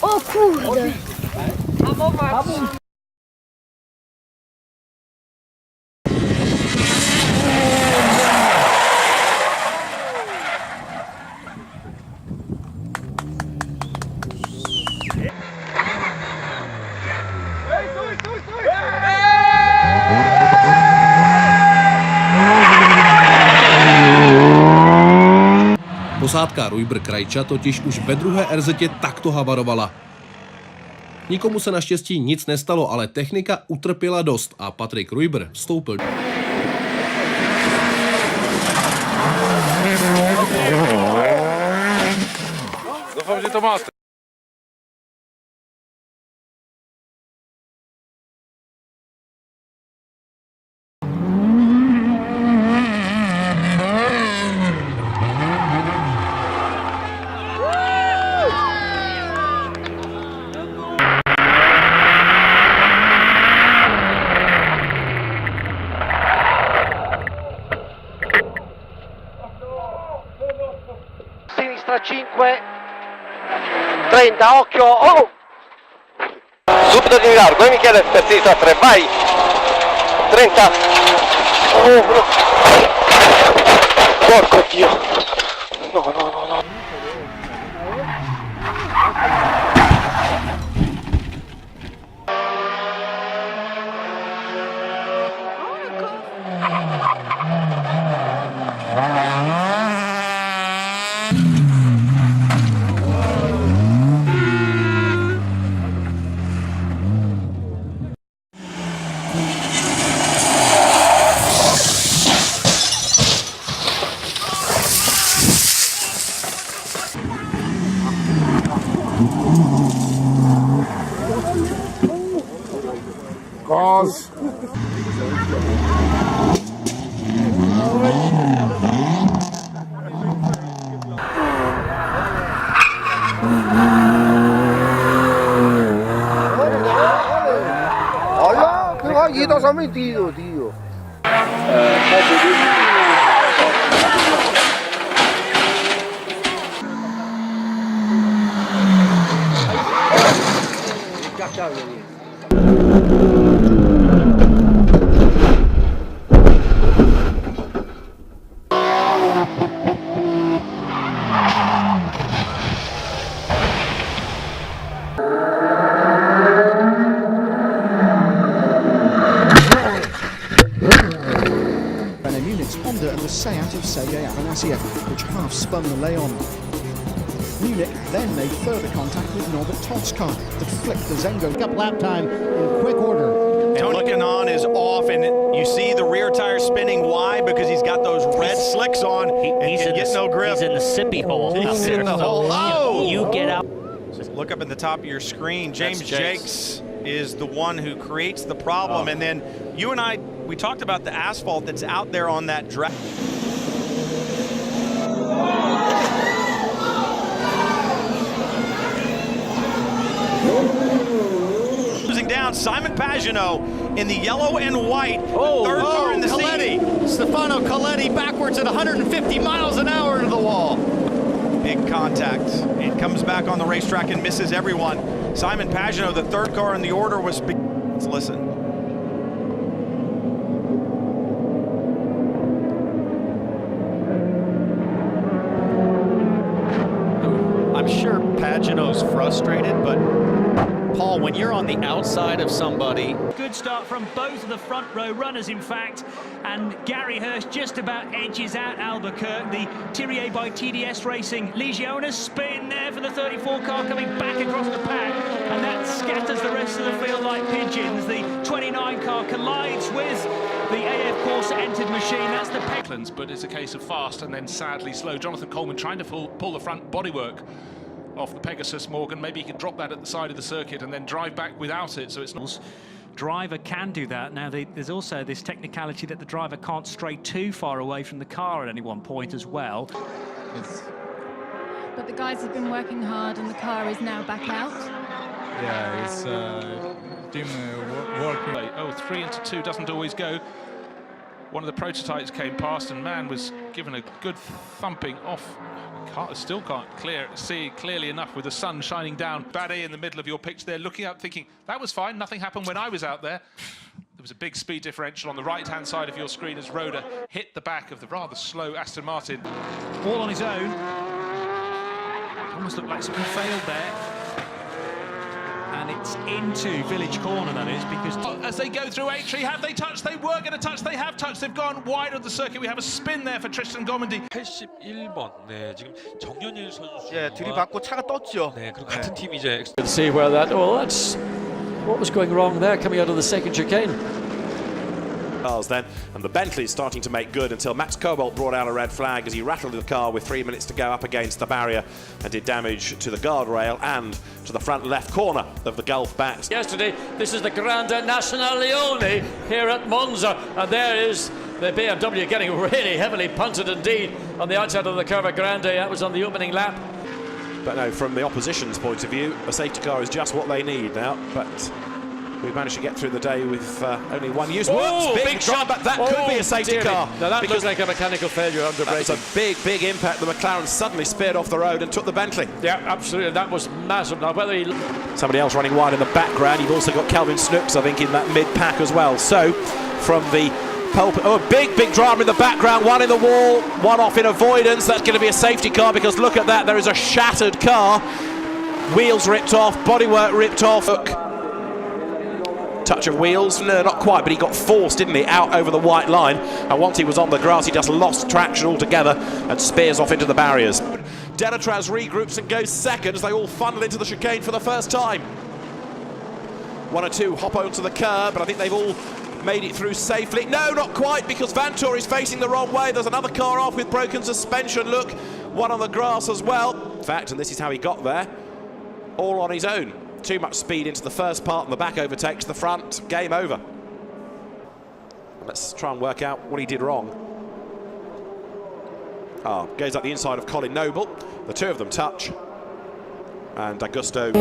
O kurde! Posádka Rujbr Krajča totiž už ve druhé RZ takto havarovala. Nikomu se naštěstí nic nestalo, ale technika utrpěla dost a Patrik Rujbr vstoupil. Doufám, že to máte. Sinistra 5, 30, occhio, oh! Subito di largo, Michele, per sinistra 3, vai! 30, oh, no. Porco Dio! No, no, no, no! Gaz! Hola, qué gallitos han metido, tío. Honda and the Seat of Sergei Afanasiev, which half-spun the Leon. Munich then made further contact with Norbert Toth's car that flicked the Zengo. Up lap time in quick order. And looking on is off, and you see the rear tire spinning. Why? Because he's got those red slicks on, and he's can get no grip. He's in the sippy hole. He's in the hole. Oh! You get out. Look up at the top of your screen. James Jakes is the one who creates the problem. And then you and I, we talked about the asphalt that's out there on that track. Losing down, Simon Pagenaud in the yellow and white. Third car in the Coletti. seat. Stefano Coletti backwards at 150 miles an hour into the wall. Big contact. It comes back on the racetrack and misses everyone. Simon Pagenaud, the third car in the order, was... Let's listen. I'm sure Pagano's frustrated, but Paul, when you're on the outside of somebody... Good start from both of the front row runners, in fact, and Gary Hurst just about edges out Albuquerque. The Thierry by TDS Racing. Legiones spin there for the 34 car coming back across the pack, and that scatters the rest of the field like pigeons. The 29 car collides with the AF Corsa entered machine. That's the Pecklands, but it's a case of fast and then sadly slow. Jonathan Coleman trying to pull the front bodywork off the Pegasus Morgan. Maybe he can drop that at the side of the circuit and then drive back without it, so it's not... driver can do that. Now, there's also this technicality that the driver can't stray too far away from the car at any one point as well. But the guys have been working hard and the car is now back out. Yeah, it's team working. Oh, 3 into 2 doesn't always go. One of the prototypes came past and man was given a good thumping off. Still can't see clearly enough with the sun shining down. Barry in the middle of your picture there, looking up, thinking, that was fine, nothing happened when I was out there. There was a big speed differential on the right-hand side of your screen as Roda hit the back of the rather slow Aston Martin. All on his own. Almost looked like something failed there. And it's into Village Corner, that is, because as they go through A-Tree, have they touched? They were going to touch, they have touched, they've gone wide of the circuit. We have a spin there for Tristan Gormandy. 81번. 네, 지금 정연일 선수. 예, 들이받고 차가 떴죠. 네, 그리고 같은 팀 이제. See where that. Oh, that's what was going wrong there, coming out of the second chicane. Cars then, and the Bentley is starting to make good until Max Cobalt brought out a red flag as he rattled the car with 3 minutes to go up against the barrier and did damage to the guardrail and to the front left corner of the Gulf backs. Yesterday, this is the Grande Nationale here at Monza, and there is the BMW getting really heavily punted indeed on the outside of the Curva Grande. That was on the opening lap. But no, from the opposition's point of view, a safety car is just what they need now, but we've managed to get through the day with only one use. Oh, big shot, but that could be a safety car. Now that looks like a mechanical failure under braking. That was a big impact. The McLaren suddenly speared off the road and took the Bentley. Yeah, absolutely. That was massive. Now, whether he... Somebody else running wide in the background. You've also got Kelvin Snooks, I think, in that mid-pack as well. So, from the pulpit, a big drama in the background. One in the wall, one off in avoidance. That's going to be a safety car because look at that. There is a shattered car. Wheels ripped off, bodywork ripped off. Look. Touch of wheels, no, not quite, but he got forced, didn't he, out over the white line, and once he was on the grass he just lost traction altogether and spears off into the barriers. Delatraz regroups and goes second as they all funnel into the chicane for the first time. One or two hop onto the curb, but I think they've all made it through safely. No, not quite, because Vantor is facing the wrong way. There's another car off with broken suspension, look, one on the grass as well. In fact, and this is how he got there, all on his own. Too much speed into the first part and the back overtakes the front. Game over. Let's try and work out what he did wrong. Goes up the inside of Colin Noble. The two of them touch. And Augusto.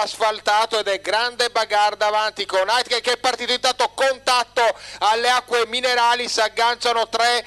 Asfaltato ed è grande bagarre davanti con Aitken che è partito, intanto contatto alle acque minerali, si agganciano tre.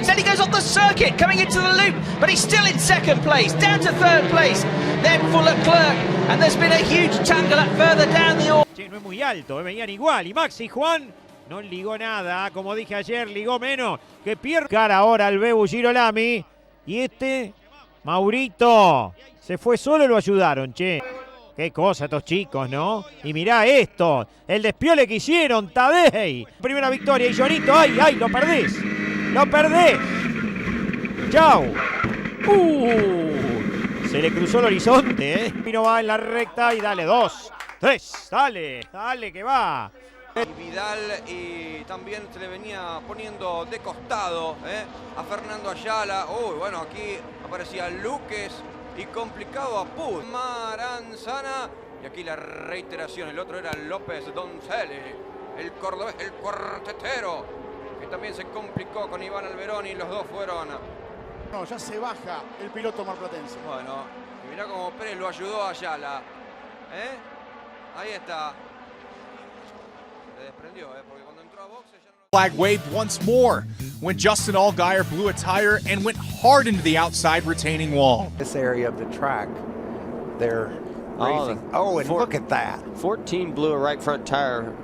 Then he goes off the circuit, coming into the loop, but he's still in second place, down to third place, then for Leclerc, and there's been a huge tangle up further down the order. No es muy alto, venían igual, y Max y Juan no ligó nada, como dije ayer, ligó menos, que pierde. Cara ahora al Bebu Girolami, y este, Maurito, se fue solo, lo ayudaron, che. Qué cosa estos chicos, ¿no? Y mirá esto, el despiole que hicieron, Tadei. Primera victoria, y Jonito, ¡ay, lo perdés! ¡Lo perdés! ¡Chao! Se le cruzó el horizonte, ¿eh? Pino va en la recta y dale, 2, 3, dale que va. Vidal y también se le venía poniendo de costado a Fernando Ayala. Bueno, aquí aparecía Luques y complicado a Puz. Maranzana y aquí la reiteración, el otro era López Doncelli, el cordobés, el cuartetero, que también se complicó con Iván Alberoni, los dos fueron. No, ya se baja el piloto marplatense. Bueno, y mirá cómo Pérez lo ayudó a Ayala. Ahí está. Se desprendió, porque cuando entró a boxe ya no... Flag waved once more when Justin Allgaier blew a tire and went hard into the outside retaining wall. This area of the track, they're racing. Oh, and look at that. 14 blew a right front tire.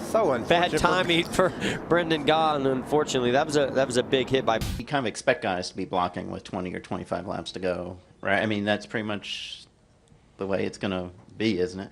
So bad timing for Brendan Gaughan, unfortunately. That was a big hit by. You kind of expect guys to be blocking with 20 or 25 laps to go, right? I mean, that's pretty much the way it's going to be, isn't it?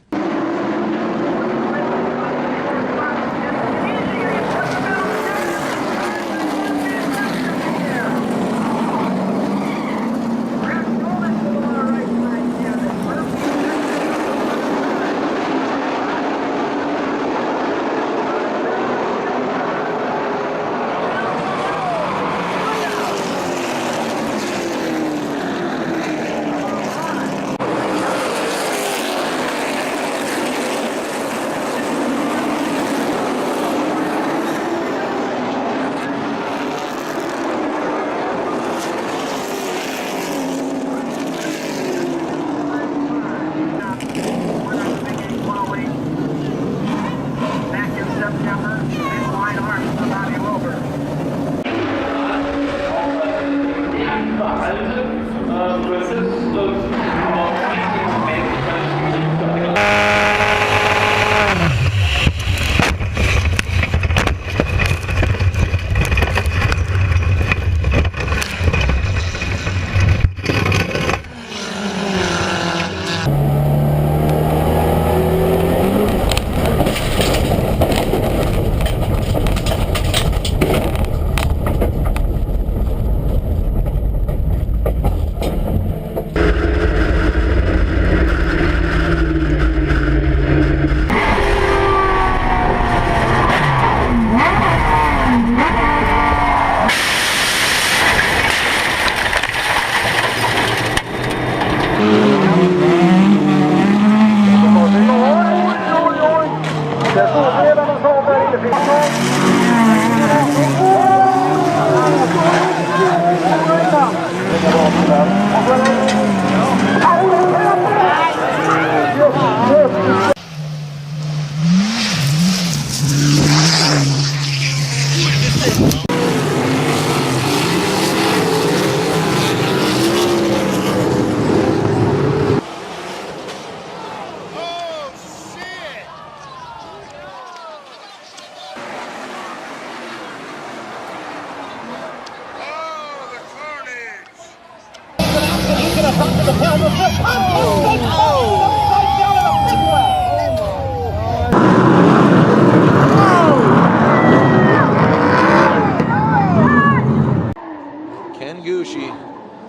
Ken Gucci,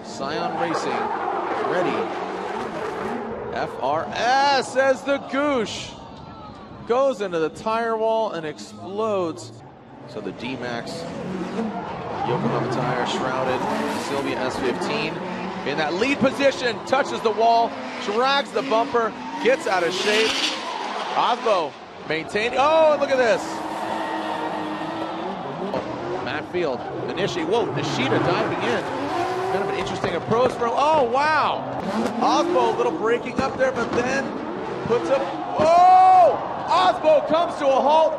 Scion Racing, ready. FRS as the Goosh goes into the tire wall and explodes. So the D-Max, Yokohama tire shrouded, Sylvia S15 in that lead position, touches the wall, drags the bumper, gets out of shape. Osbo maintaining, oh, look at this. Matt Field, initiate, whoa, Nishida diving in. Kind of an interesting approach from, oh, wow. Osbo a little breaking up there, but then puts up, oh! Osbo comes to a halt.